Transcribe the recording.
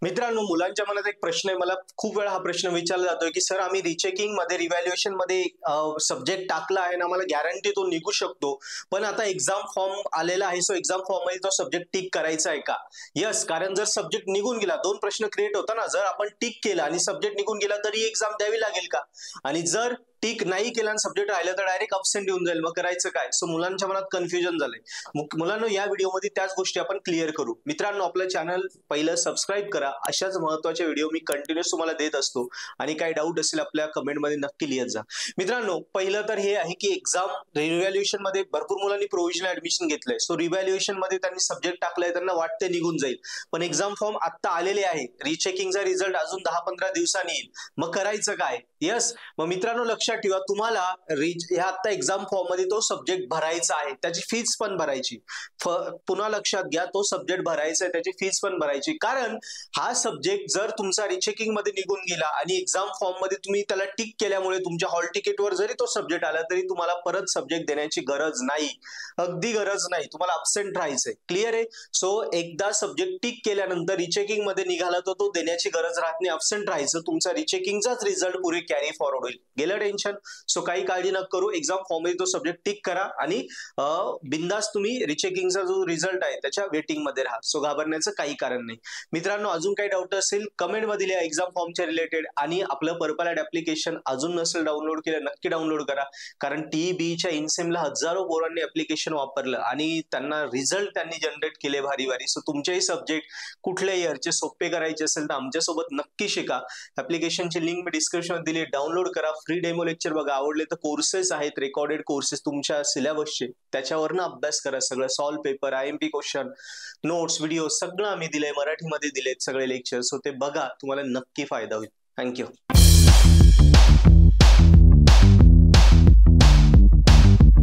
मित्रांनो, मुलांच्या मनात एक प्रश्न आहे. मला खूप वेळा हा प्रश्न विचारला जातोय की सर, आम्ही रिचेकिंग मध्ये रिव्हॅल्युएशन मध्ये सब्जेक्ट टाकला आहे ना, मला गॅरंटी तो निघू शकतो, पण आता एक्झाम फॉर्म आलेला आहे, सो एक्झाम फॉर्म मध्ये तो सब्जेक्ट टिक करायचा आहे का? यस, कारण जर सब्जेक्ट निघून गेला, दोन प्रश्न क्रिएट होता ना, जर आपण टिक केला आणि सब्जेक्ट निघून गेला तरी एक्झाम द्यावी लागेल का? आणि जर टिक नाही केला आणि सब्जेक्ट राहिला तर डायरेक्ट अब्सेंट येऊन जाईल, मग करायचं काय? सो मुलांच्या मनात कन्फ्युजन झालंय. मुलांनो, या व्हिडिओमध्ये त्याच गोष्टी आपण क्लिअर करू. मित्रांनो, आपलं चॅनल पहिलं सबस्क्राईब करा. अशाच महत्त्वाचे व्हिडिओ मी कंटिन्यूअस तुम्हाला देत असतो आणि काही डाऊट असेल आपल्या कमेंटमध्ये नक्की लिहत जा. मित्रांनो, पहिलं तर हे आहे की एक्झाम रिव्हॅल्युएशन मध्ये भरपूर मुलांनी प्रोव्हिजनल ऍडमिशन घेतलंय. सो रिव्हॅल्युएशन मध्ये त्यांनी सब्जेक्ट टाकलाय, त्यांना वाटते निघून जाईल, पण एक्झाम फॉर्म आता आलेले आहे. रिचेकिंगचा रिझल्ट अजून 10-15 दिवसांनी येईल, मग करायचं काय? यस, मग मित्रांनो लक्षात ठेवा, तुम्हाला ह्या आता एक्झाम फॉर्म मध्ये तो सब्जेक्ट भरायचा आहे, त्याची फीस पण भरायची. पुन्हा लक्षात घ्या, तो सब्जेक्ट भरायचा आहे, त्याची फीस पण भरायची. कारण हा सब्जेक्ट जर तुमचा रिचेकिंग मध्ये निघून गेला आणि एक्झाम फॉर्म मध्ये तुम्ही त्याला टिक केल्यामुळे तुमच्या हॉल तिकीटवर जरी तो सब्जेक्ट आला तरी तुम्हाला परत सब्जेक्ट देण्याची गरज नाही, अगदी गरज नाही. तुम्हाला अब्सेंट राहायचंय. क्लिअर आहे? सो एकदा सब्जेक्ट टिक केल्यानंतर रिचेकिंग मध्ये निघाला तर तो देण्याची गरज राहत नाही, अब्सेंट राहायचं. तुमचा रिचेकिंगचाच रिझल्ट पुढे कॅरी फॉरवर्ड होईल. गेलं टेन्शन? सो काही काळजी नका करू, एक्झाम फॉर्म मध्ये तो सब्जेक्ट टिक करा आणि बिंदास तुम्ही रिचेकिंगचा जो रिझल्ट आहे त्याच्या वेटिंग मध्ये राहा. सो घाबरण्याचं काही कारण नाही. मित्रांनो, अजून काही डाऊट असेल कमेंट मध्ये लिहा एक्झाम फॉर्मच्या रिलेटेड. आणि आपलं पर्पल ऍड ऍप्लिकेशन अजून नसेल डाउनलोड केलं, नक्की डाउनलोड करा. कारण टीईबीच्या इनसेमला हजारो पोरांनी ऍप्लिकेशन वापरलं आणि त्यांना रिझल्ट त्यांनी जनरेट केले भारी भारी. सो तुमचेही सब्जेक्ट कुठल्या इयरचे सोपे करायचे असेल तर आमच्यासोबत नक्की शिका. ऍप्लिकेशनची लिंक मी डिस्क्रिप्शन दिली, डाउनलोड करा. फ्री डेमो लेक्चर बघा. आवडले तर कोर्सेस आहेत, रेकॉर्डेड कोर्सेस तुमच्या सिलेबसचे, त्याच्यावरनं अभ्यास करा. सगळं solve paper, IMP question, notes, video सगळं आम्ही दिलंय, मराठीमध्ये दिलेत सगळे लेक्चर. सो ते बघा, तुम्हाला नक्की फायदा होईल. थँक्यू.